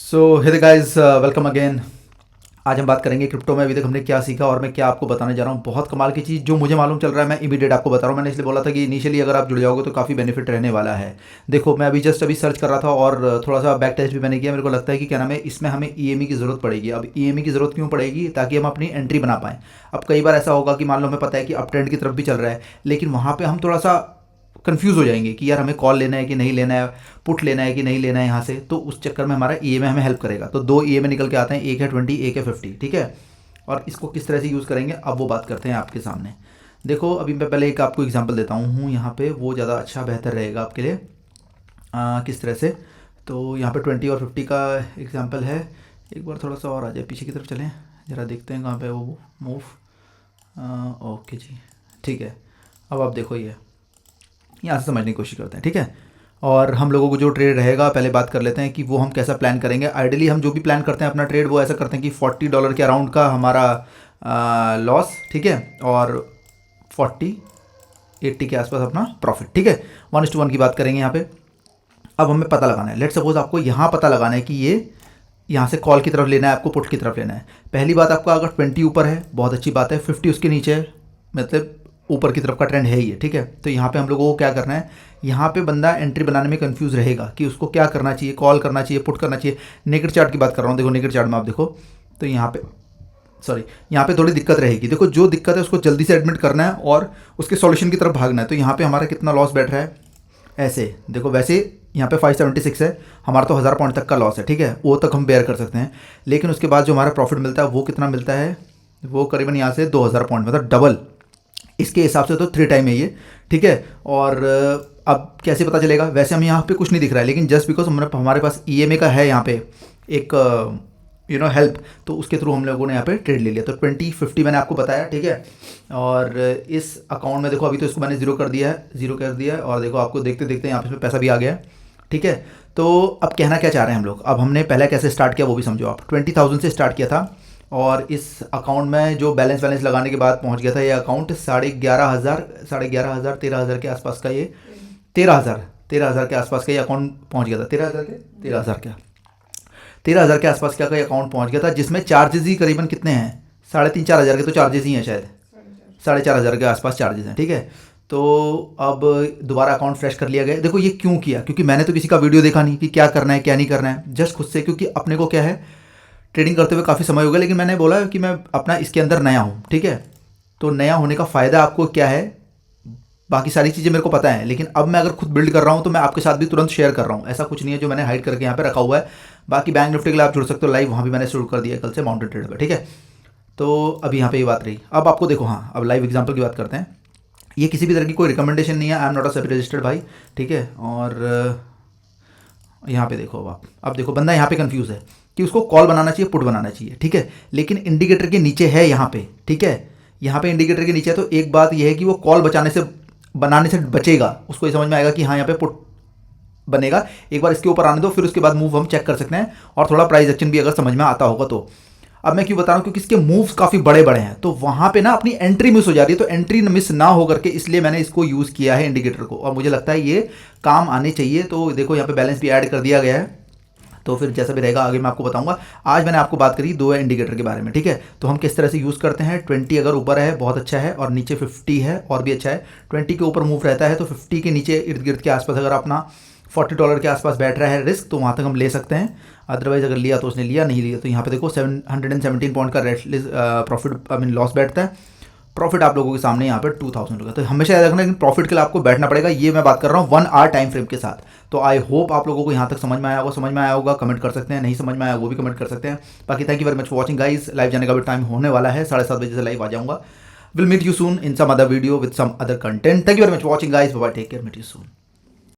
सो hey guys, welcome again. आज हम बात करेंगे क्रिप्टो में अभी तक हमने क्या सीखा और मैं क्या आपको बताने जा रहा हूँ। बहुत कमाल की चीज़ जो मुझे मालूम चल रहा है मैं इमीडिएट आपको बता रहा हूँ। मैंने इसलिए बोला था कि इनिशियली अगर आप जुड़ जाओगे तो काफ़ी बेनिफिट रहने वाला है। देखो, मैं अभी सर्च कर रहा था और थोड़ा सा बैक टेस्ट भी मैंने किया। मेरे को लगता है कि क्या नाम है, इसमें हमें ईएमई की ज़रूरत पड़ेगी। अब ईएमई की ज़रूरत क्यों पड़ेगी? ताकि हम अपनी एंट्री बना पाएँ। अब कई बार ऐसा होगा कि मान लो हमें पता है कि अप ट्रेंड की तरफ भी चल रहा है, लेकिन वहाँ पर हम थोड़ा सा कंफ्यूज हो जाएंगे कि यार हमें कॉल लेना है कि नहीं लेना है, पुट लेना है कि नहीं लेना है यहाँ से। तो उस चक्कर में हमारा ईएमआई हमें हेल्प करेगा। तो दो ईएमआई निकल के आते हैं, एक है 20, एक है 50। ठीक है, और इसको किस तरह से यूज़ करेंगे अब वो बात करते हैं आपके सामने। देखो, अभी मैं पहले एक आपको एग्जांपल देता हूँ यहाँ पे, वो ज़्यादा अच्छा बेहतर रहेगा आपके लिए। किस तरह से, तो यहाँ पे 20 और 50 का एग्जांपल है। एक बार थोड़ा सा और आ जाए, पीछे की तरफ चलें, ज़रा देखते हैं कहाँ पे वो मूव। ओके जी, ठीक है। अब आप देखो, ये यहाँ से समझने की कोशिश करते हैं, ठीक है। और हम लोगों को जो ट्रेड रहेगा, पहले बात कर लेते हैं कि वो हम कैसा प्लान करेंगे। आइडियली हम जो भी प्लान करते हैं अपना ट्रेड, वो ऐसा करते हैं कि $40 के अराउंड का हमारा लॉस, ठीक है, और 40-80 के आसपास अपना प्रॉफिट, ठीक है। 1:1 की बात करेंगे यहाँ पे। अब हमें पता लगाना है, लेट सपोज आपको यहाँ पता लगाना है कि ये यहाँ से कॉल की तरफ लेना है, आपको पुट की तरफ लेना है। पहली बात, आपका अगर 20 ऊपर है बहुत अच्छी बात है, 50 उसके नीचे है, मतलब ऊपर की तरफ का ट्रेंड है ही है, ठीक है। तो यहाँ पे हम लोगों को क्या करना है, यहाँ पे बंदा एंट्री बनाने में कंफ्यूज रहेगा कि उसको क्या करना चाहिए, कॉल करना चाहिए, पुट करना चाहिए। नेकेड चार्ट की बात कर रहा हूँ, देखो नेकेड चार्ट में आप देखो तो यहाँ पे यहाँ पे थोड़ी दिक्कत रहेगी। देखो, जो दिक्कत है उसको जल्दी से एडमिट करना है और उसके सॉल्यूशन की तरफ भागना है। तो यहाँ पे हमारा कितना लॉस बैठ रहा है, ऐसे देखो, वैसे यहाँ पे 576 है, हमारा तो 1000 पॉइंट तक का लॉस है, ठीक है, वो तक हम बेयर कर सकते हैं। लेकिन उसके बाद जो हमारा प्रॉफिट मिलता है वो कितना मिलता है, वो करीबन यहाँ से 2000 पॉइंट, मतलब डबल। इसके हिसाब से तो 3 टाइम है ये, ठीक है। और अब कैसे पता चलेगा, वैसे हमें यहाँ पे कुछ नहीं दिख रहा है, लेकिन जस्ट बिकॉज हमारे पास ईएमआई का है यहाँ पे एक हेल्प, तो उसके थ्रू हम लोगों ने यहाँ पे ट्रेड ले लिया। तो 20-50 मैंने आपको बताया, ठीक है। और इस अकाउंट में देखो, अभी तो इसको मैंने ज़ीरो कर दिया है, और देखो आपको देखते देखते यहाँ पे इसमें पैसा भी आ गया है, ठीक है। तो अब कहना क्या चाह रहे हैं हम लोग, अब हमने पहले कैसे स्टार्ट किया वो भी समझो आप। 20,000 से स्टार्ट किया था और इस अकाउंट में जो बैलेंस लगाने के बाद पहुंच गया था ये अकाउंट 11,500 13,000 के आसपास का, ये 13,000 के आसपास का ये अकाउंट पहुंच गया था। 13,000 के आसपास का ये अकाउंट पहुंच गया था, जिसमें चार्जेस ही करीबन कितने हैं, 3,500-4,000 के तो चार्जेस ही हैं, शायद 4,500 के आसपास चार्जेस हैं, ठीक है। तो अब दोबारा अकाउंट फ्रेश कर लिया गया। देखो ये क्यों किया, क्योंकि मैंने तो किसी का वीडियो देखा नहीं कि क्या करना है क्या नहीं करना है, जस्ट खुद से, क्योंकि अपने को क्या है, ट्रेडिंग करते हुए काफ़ी समय हो गया, लेकिन मैंने बोला कि मैं अपना इसके अंदर नया हूँ, ठीक है। तो नया होने का फ़ायदा आपको क्या है, बाकी सारी चीज़ें मेरे को पता है, लेकिन अब मैं अगर खुद बिल्ड कर रहा हूँ तो मैं आपके साथ भी तुरंत शेयर कर रहा हूँ। ऐसा कुछ नहीं है जो मैंने हाइड करके यहाँ पे रखा हुआ है। बाकी बैंक निफ्टी के लिए आप जुड़ सकते हो लाइव, वहाँ भी मैंने शुरू कर दिया है कल से माउंटेन ट्रेड पर, ठीक है। तो अभी यहाँ पे ये बात रही। अब आपको देखो, हाँ, अब लाइव एग्जाम्पल की बात करते हैं। ये किसी भी तरह की कोई रिकमेंडेशन नहीं है, I am not a SEBI registered भाई, ठीक है। और यहाँ पे देखो, अब देखो बंदा यहाँ पे कंफ्यूज है कि उसको कॉल बनाना चाहिए, पुट बनाना चाहिए, ठीक है। लेकिन इंडिकेटर के नीचे है यहाँ पे, ठीक है, यहाँ पे इंडिकेटर के नीचे है। तो एक बात यह है कि वो कॉल बनाने से बचेगा, उसको ये समझ में आएगा कि हाँ यहाँ पे पुट बनेगा। एक बार इसके ऊपर आने दो, फिर उसके बाद मूव हम चेक कर सकते हैं, और थोड़ा प्राइस एक्शन भी अगर समझ में आता होगा तो। अब मैं क्यों बता रहा हूँ, क्योंकि इसके मूव्स काफ़ी बड़े बड़े हैं, तो वहाँ पे ना अपनी एंट्री मिस हो जा रही है। तो एंट्री मिस ना हो करके इसलिए मैंने इसको यूज़ किया है इंडिकेटर को, और मुझे लगता है ये काम आने चाहिए। तो देखो यहाँ पे बैलेंस भी ऐड कर दिया गया है, तो फिर जैसा भी रहेगा आगे मैं आपको बताऊंगा। आज मैंने आपको बात करी 2 इंडिकेटर के बारे में, ठीक है। तो हम किस तरह से यूज़ करते हैं, 20 अगर ऊपर है बहुत अच्छा है, और नीचे 50 है और भी अच्छा है। 20 के ऊपर मूव रहता है तो 50 के नीचे इर्द गिर्द के आसपास अगर अपना $40 के आसपास बैठ रहा है रिस्क, तो वहाँ तक हम ले सकते हैं। अदरवाइज अगर लिया तो उसने लिया, नहीं लिया तो यहाँ पे देखो 717 पॉइंट का प्रॉफिट, आई मीन लॉस बैठता है। प्रॉफिट आप लोगों के सामने यहाँ पे 2000 होगा। तो हमेशा याद रखना, लेकिन प्रॉफिट के लिए आपको बैठना पड़ेगा। ये मैं बात कर रहा हूँ 1 आवर टाइम फ्रेम के साथ। तो आई होप आप लोगों को यहाँ तक समझ में आया होगा। कमेंट कर सकते हैं, नहीं समझ में आया वो भी कमेंट कर सकते हैं। बाकी thank you very much for watching guys. Live जाने का भी टाइम होने वाला है, 7:30 बजे से लाइव आ जाऊँगा। Will meet you soon in some other video with some other content. Thank you very much for watching guys, bye bye, take care, meet you soon.